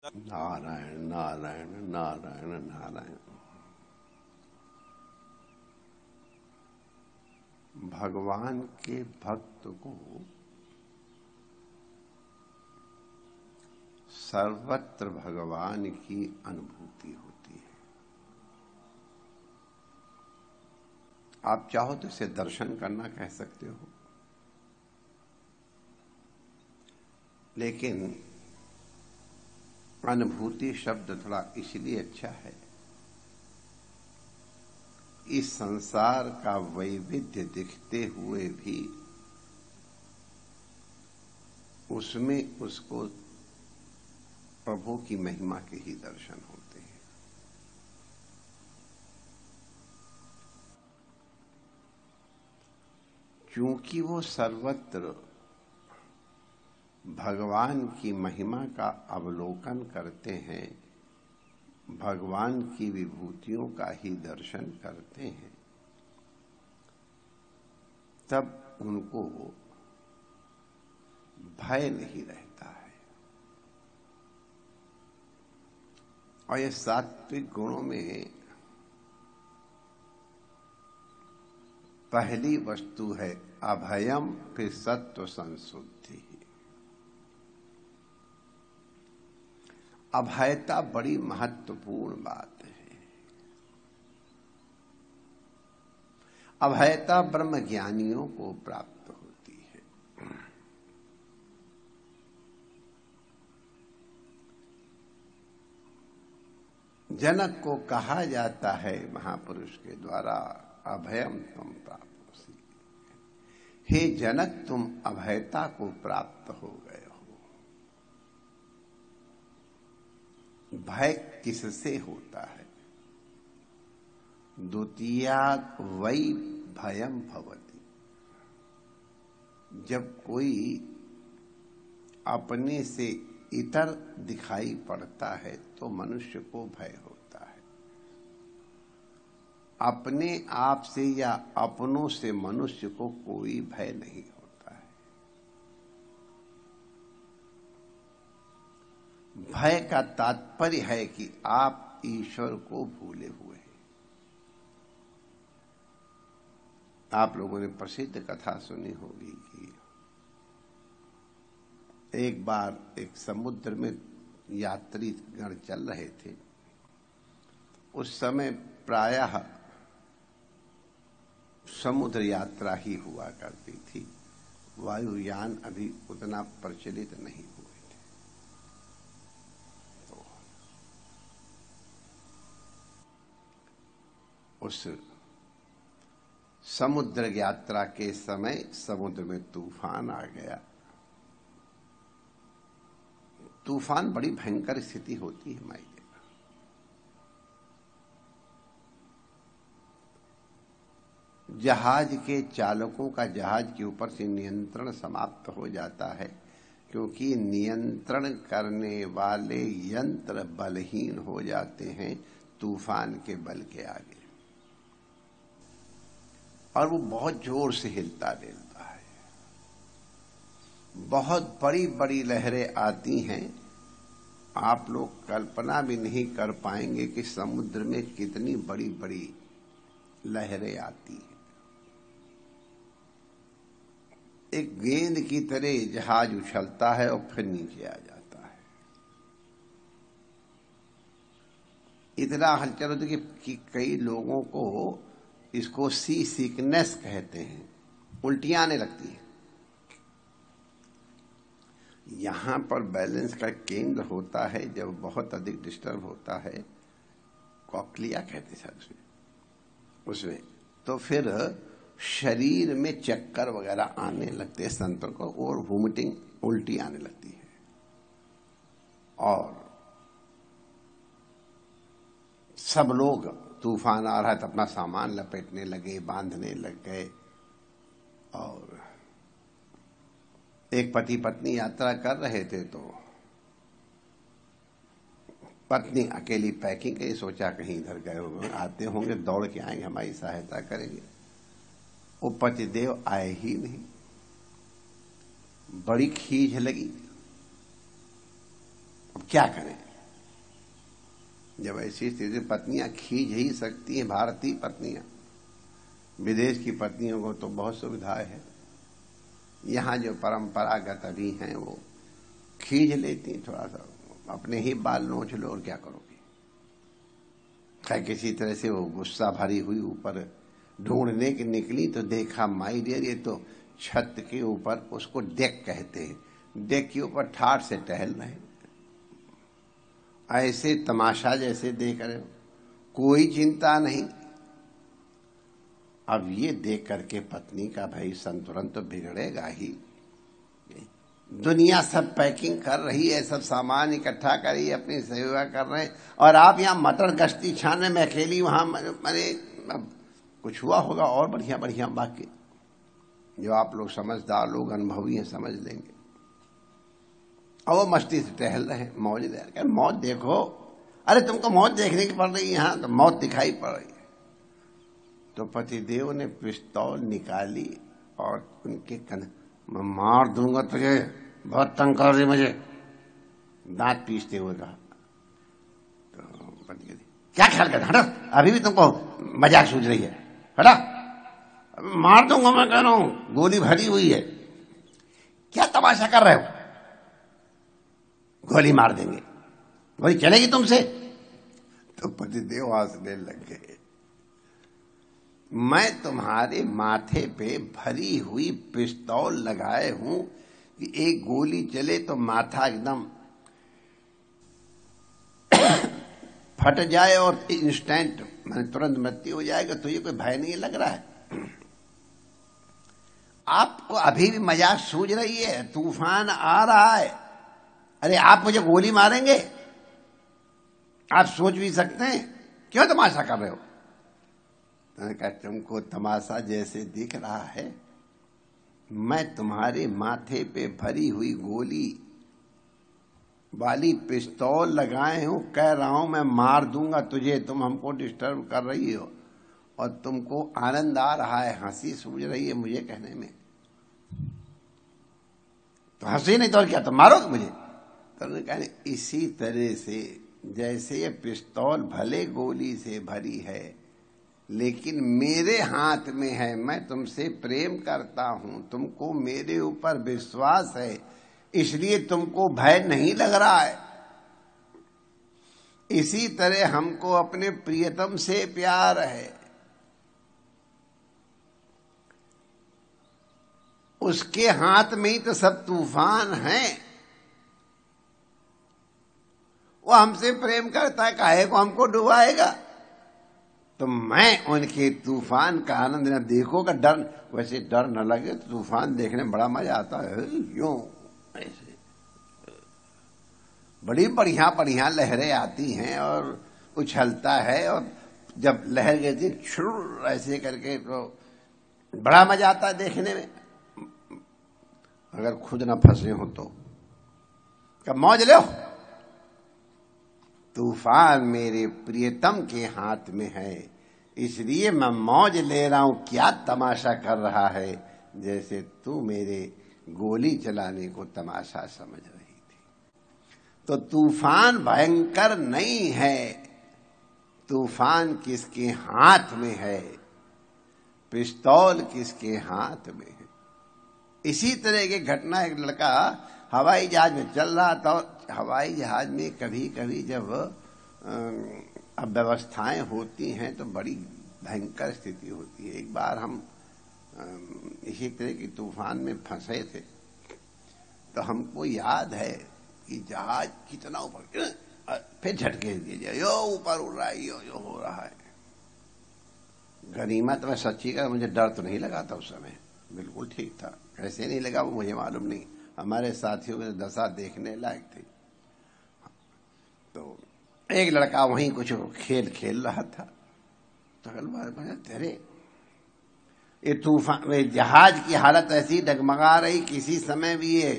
नारायण नारायण नारायण नारायण। भगवान के भक्त को सर्वत्र भगवान की अनुभूति होती है। आप चाहो तो इसे दर्शन करना कह सकते हो, लेकिन अनुभूति शब्द थोड़ा इसलिए अच्छा है, इस संसार का वैविध्य दिखते हुए भी उसमें उसको प्रभु की महिमा के ही दर्शन होते हैं। क्योंकि वो सर्वत्र भगवान की महिमा का अवलोकन करते हैं, भगवान की विभूतियों का ही दर्शन करते हैं, तब उनको भय नहीं रहता है। और ये सात्विक गुणों में पहली वस्तु है अभयम, फिर सत्व संशुद्धि। अभयता बड़ी महत्वपूर्ण बात है। अभयता ब्रह्म ज्ञानियों को प्राप्त होती है। जनक को कहा जाता है महापुरुष के द्वारा, अभयम तुम प्राप्त। हे जनक, तुम अभयता को प्राप्त हो गए हो। भय किससे होता है? द्वितीयात् वै भयम भवति। जब कोई अपने से इतर दिखाई पड़ता है तो मनुष्य को भय होता है। अपने आप से या अपनों से मनुष्य को कोई भय नहीं होता है। भय का तात्पर्य है कि आप ईश्वर को भूले हुए हैं। आप लोगों ने प्रसिद्ध कथा सुनी होगी कि एक बार एक समुद्र में यात्री गण चल रहे थे। उस समय प्रायः समुद्र यात्रा ही हुआ करती थी, वायुयान अभी उतना प्रचलित नहीं हुए थे। तो उस समुद्र यात्रा के समय समुद्र में तूफान आ गया। तूफान बड़ी भयंकर स्थिति होती है माई। जहाज के चालकों का जहाज के ऊपर से नियंत्रण समाप्त हो जाता है, क्योंकि नियंत्रण करने वाले यंत्र बलहीन हो जाते हैं तूफान के बल के आगे, और वो बहुत जोर से हिलता डुलता है। बहुत बड़ी बड़ी लहरें आती हैं। आप लोग कल्पना भी नहीं कर पाएंगे कि समुद्र में कितनी बड़ी बड़ी लहरें आती हैं। एक गेंद की तरह जहाज उछलता है और फिर नीचे आ जाता है। इतना हलचल होती है कि कई लोगों को इसको सी सिकनेस कहते हैं, उल्टियां आने लगती है। यहां पर बैलेंस का केंद्र होता है, जब बहुत अधिक डिस्टर्ब होता है, कॉक्लिया कहते हैं उसमें, तो फिर शरीर में चक्कर वगैरह आने लगते हैं संतों को, और वोमिटिंग उल्टी आने लगती है। और सब लोग तूफान आ रहा है तो अपना सामान लपेटने लगे, बांधने लग गए। और एक पति पत्नी यात्रा कर रहे थे, तो पत्नी अकेली पैकिंग के सोचा कहीं इधर गए होंगे, आते होंगे, दौड़ के आएंगे, हमारी सहायता करेंगे। वो पतिदेव आए ही नहीं। बड़ी खीज लगी। अब क्या करें? जब ऐसी स्थिति पत्नियां खींच ही सकती हैं, भारतीय पत्नियां, विदेश की पत्नियों को तो बहुत सुविधाएं है, यहाँ जो परंपरागत अभी हैं वो खींच लेती हैं, थोड़ा सा अपने ही बाल नोच लो और क्या करोगे। क्या किसी तरह से वो गुस्सा भरी हुई ऊपर ढूंढने की निकली तो देखा माई डियर ये तो छत के ऊपर, उसको डेक कहते हैं, डेक के ऊपर ठाठ से टहल रहे, ऐसे तमाशा जैसे देख रहे हो, कोई चिंता नहीं। अब ये देख करके पत्नी का भाई संतुलन तो बिगड़ेगा ही। दुनिया सब पैकिंग कर रही है, सब सामान इकट्ठा कर रही है, अपनी सेवा कर रहे हैं, और आप यहाँ मटर गश्ती छाने में अकेली वहां मैंने कुछ हुआ होगा और बढ़िया बढ़िया बाकी जो आप लोग समझदार लोग अनुभवी हैं समझ लेंगे। और वो मस्ती से टहल रहे हैं, मौज ले रहे हैं। मौत देखो, अरे तुमको मौत देखने की पड़ रही है, यहाँ तो मौत दिखाई पड़ रही है। तो पतिदेव ने पिस्तौल निकाली और उनके मैं मार दूंगा तुझे, बहुत तंग कर रही मुझे, दांत पीसते हुए कहा। तो पति कहती क्या ख्याल कर, हटा, अभी भी तुमको मजाक सूझ रही है, हटा, मार दूंगा मैं कह रहा हूं, गोली भरी हुई है, क्या तमाशा कर रहे हो, गोली मार देंगे, गोली चलेगी तुमसे। तो पतिदेव हंसने लग गए। मैं तुम्हारे माथे पे भरी हुई पिस्तौल लगाए हूं कि एक गोली चले तो माथा एकदम फट जाए और इंस्टेंट मैंने तुरंत मृत्यु हो जाएगा, तो ये कोई भय नहीं लग रहा है। आपको अभी भी मजाक सूझ रही है, तूफान आ रहा है, अरे आप मुझे गोली मारेंगे, आप सोच भी सकते हैं, क्यों तमाशा कर रहे हो। कहा तुमको तमाशा जैसे दिख रहा है, मैं तुम्हारे माथे पे भरी हुई गोली वाली पिस्तौल लगाए हूं, कह रहा हूं मैं मार दूंगा तुझे, तुम हमको डिस्टर्ब कर रही हो और तुमको आनंद आ रहा है, हंसी सूझ रही है मुझे कहने में, तो हंसी नहीं तो और क्या, तो मारोगे मुझे। तो कहने इसी तरह से जैसे ये पिस्तौल भले गोली से भरी है लेकिन मेरे हाथ में है, मैं तुमसे प्रेम करता हूं, तुमको मेरे ऊपर विश्वास है, इसलिए तुमको भय नहीं लग रहा है। इसी तरह हमको अपने प्रियतम से प्यार है, उसके हाथ में ही तो सब तूफान है, वो हमसे प्रेम करता है, काहे को हमको डुबाएगा। तो मैं उनके तूफान का आनंद न देखोगा, डर वैसे डर न लगे तो तूफान देखने में बड़ा मजा आता है, यूं ऐसे बड़ी बढ़िया बढ़िया लहरें आती हैं और उछलता है, और जब लहर गिरती छुर ऐसे करके तो बड़ा मजा आता है देखने में, अगर खुद न फंसे हो तो कब मौज लो। तूफान मेरे प्रियतम के हाथ में है, इसलिए मैं मौज ले रहा हूं, क्या तमाशा कर रहा है, जैसे तू मेरे गोली चलाने को तमाशा समझ रही थी। तो तूफान भयंकर नहीं है, तूफान किसके हाथ में है, पिस्तौल किसके हाथ में है। इसी तरह की घटना, एक लड़का हवाई जहाज में चल रहा था, हवाई जहाज में कभी कभी जब अव्यवस्थाएं होती हैं तो बड़ी भयंकर स्थिति होती है। एक बार हम इसी तरह की तूफान में फंसे थे, तो हमको याद है कि जहाज कितना ऊपर, फिर झटके दिए जाए, यो ऊपर उड़ रहा है, यो हो रहा है। गनीमत में सच्ची का मुझे डर तो नहीं लगा था उस समय, बिल्कुल ठीक था, कैसे नहीं लगा वो मुझे मालूम नहीं, हमारे साथियों की दशा देखने लायक थी। तो एक लड़का वहीं कुछ खेल खेल रहा था, तो तेरे ये तूफान जहाज की हालत ऐसी डगमगा रही, किसी समय भी ये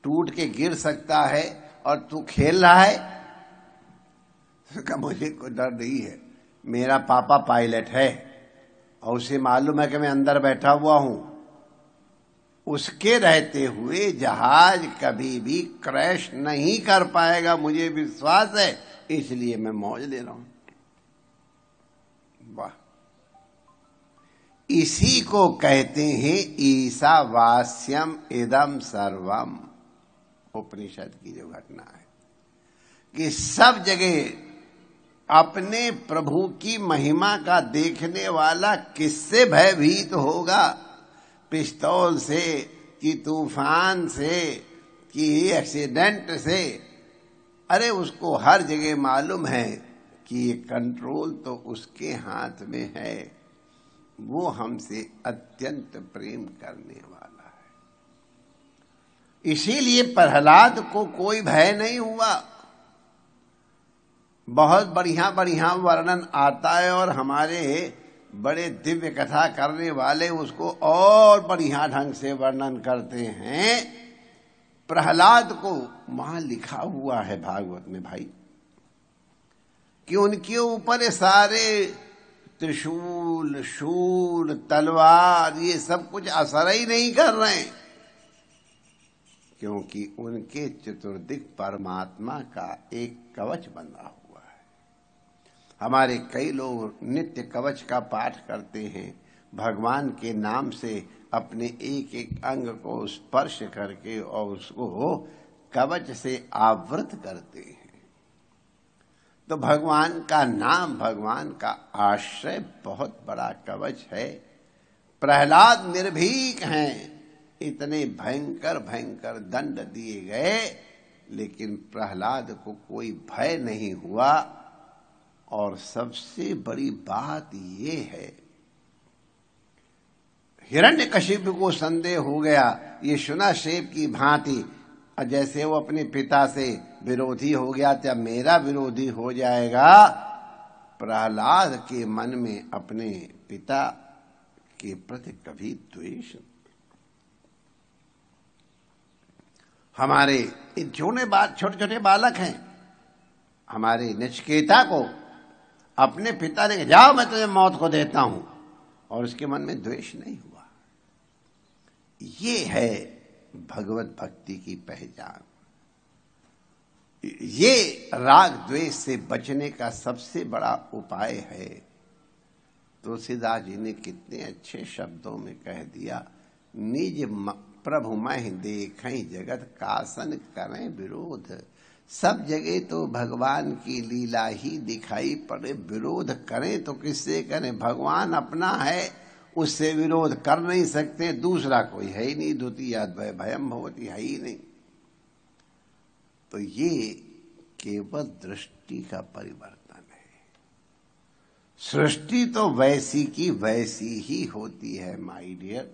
टूट के गिर सकता है और तू खेल रहा है। मुझे कोई डर नहीं है, मेरा पापा पायलट है और उसे मालूम है कि मैं अंदर बैठा हुआ हूं, उसके रहते हुए जहाज कभी भी क्रैश नहीं कर पाएगा, मुझे विश्वास है, इसलिए मैं मौज ले रहा हूं। वाह, इसी को कहते हैं ईशावास्यम इदम सर्वम। उपनिषद की जो घटना है कि सब जगह अपने प्रभु की महिमा का देखने वाला किससे भयभीत होगा? पिस्तौल से कि तूफान से कि एक्सीडेंट से? अरे उसको हर जगह मालूम है कि ये कंट्रोल तो उसके हाथ में है। वो हमसे अत्यंत प्रेम करने वाला है। इसीलिए प्रहलाद को कोई भय नहीं हुआ। बहुत बढ़िया बढ़िया वर्णन आता है और हमारे बड़े दिव्य कथा करने वाले उसको और बढ़िया ढंग से वर्णन करते हैं। प्रहलाद को वहां लिखा हुआ है भागवत में भाई कि उनके ऊपर सारे त्रिशूल, शूल, तलवार ये सब कुछ असर ही नहीं कर रहे हैं, क्योंकि उनके चतुर्दिक परमात्मा का एक कवच बना हुआ है। हमारे कई लोग नित्य कवच का पाठ करते हैं, भगवान के नाम से अपने एक एक अंग को स्पर्श करके और उसको कवच से आवृत करते हैं। तो भगवान का नाम, भगवान का आश्रय बहुत बड़ा कवच है। प्रहलाद निर्भीक हैं, इतने भयंकर भयंकर दंड दिए गए, लेकिन प्रहलाद को कोई भय नहीं हुआ। और सबसे बड़ी बात ये है, हिरण्यकशिपु को संदेह हो गया, ये शुनशेप की भांति जैसे वो अपने पिता से विरोधी हो गया, क्या मेरा विरोधी हो जाएगा? प्रहलाद के मन में अपने पिता के प्रति कभी द्वेष। हमारे छोटे छोटे बालक हैं, हमारे नचिकेता को अपने पिता ने कहा जाओ मैं तुझे मौत को देता हूं, और उसके मन में द्वेष नहीं हुआ। ये है भगवत भक्ति की पहचान। ये राग द्वेष से बचने का सबसे बड़ा उपाय है। तुलसीदास जी ने कितने अच्छे शब्दों में कह दिया, निज प्रभु महि देखहि जगत कासन करें विरोध। सब जगह तो भगवान की लीला ही दिखाई पड़े, विरोध करें तो किससे करें? भगवान अपना है, उससे विरोध कर नहीं सकते, दूसरा कोई है ही नहीं। द्वितीयाद्वय भयम भवति, है ही नहीं। तो ये केवल दृष्टि का परिवर्तन है। सृष्टि तो वैसी की वैसी ही होती है माय डियर।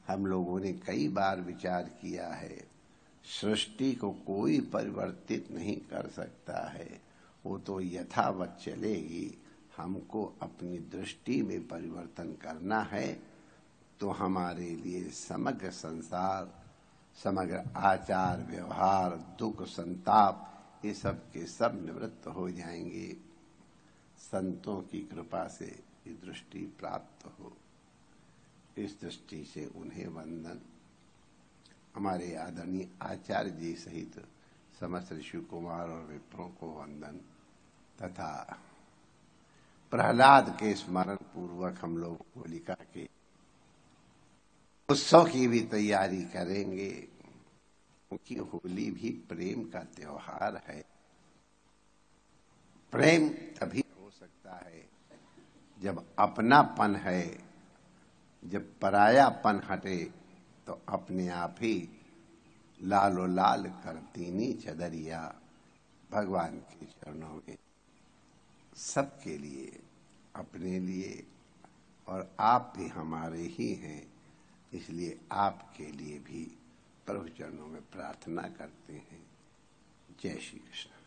हम लोगों ने कई बार विचार किया है, सृष्टि को कोई परिवर्तित नहीं कर सकता है, वो तो यथावत चलेगी। हमको अपनी दृष्टि में परिवर्तन करना है, तो हमारे लिए समग्र संसार, समग्र आचार व्यवहार, दुख संताप, ये सब के सब निवृत्त हो जाएंगे। संतों की कृपा से ये दृष्टि प्राप्त हो, इस दृष्टि से उन्हें वंदन। हमारे आदरणीय आचार्य जी सहित समस्त ऋषि कुमार और विप्रों को वंदन। तथा प्रहलाद के स्मरण पूर्वक हम लोग होलिका के उत्सव की भी तैयारी करेंगे, क्योंकि होली भी प्रेम का त्योहार है। प्रेम तभी हो सकता है जब अपनापन है, जब परायापन हटे तो अपने आप ही लालो लाल करतीनी चदरिया भगवान के चरणों में सबके लिए, अपने लिए, और आप भी हमारे ही हैं, इसलिए आपके लिए भी प्रभु चरणों में प्रार्थना करते हैं। जय श्री कृष्ण।